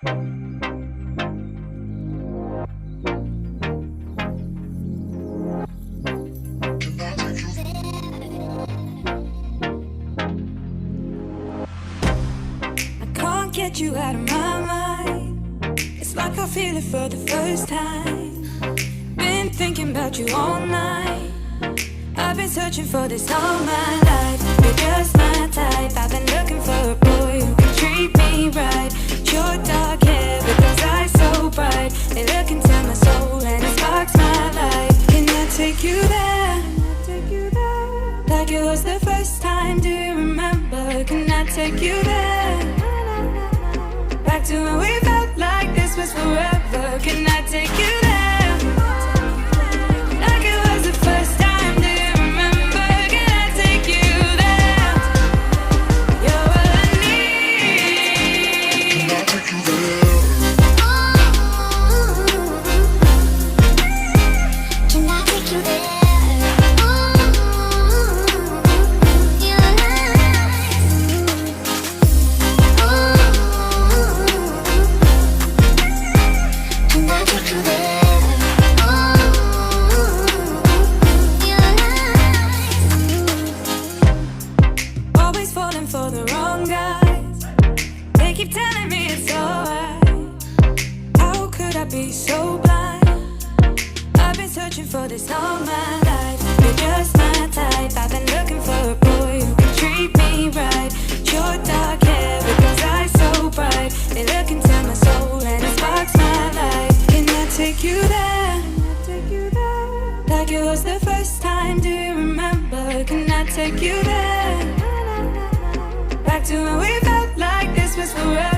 Can't get you out of my mind. It's like I feel it for the first time. Been thinking about you all night. I've been searching for this all my life. You're just my type. I've been looking for a boy who can treat me right. Your dark hair with those eyes so bright, they look into my soul and it sparks my life. Can I take you there? Like it was the first time, do you remember? Can I take you there? Back to when we felt like this was forever. Can I take you there? Like it was the first time, do you remember? Can I take you there? You're what I need. Can I take you there? Can I take you there? For the wrong guys, they keep telling me it's alright. How could I be so blind? I've been searching for this all my life. You're just my type. I've been looking for a boy who can treat me right. Your dark hair with those eyes so bright, they look into my soul and it sparks my life. Can I take you there? Like it was the first time, do you remember? Can I take you there? Back to when we felt like this was forever.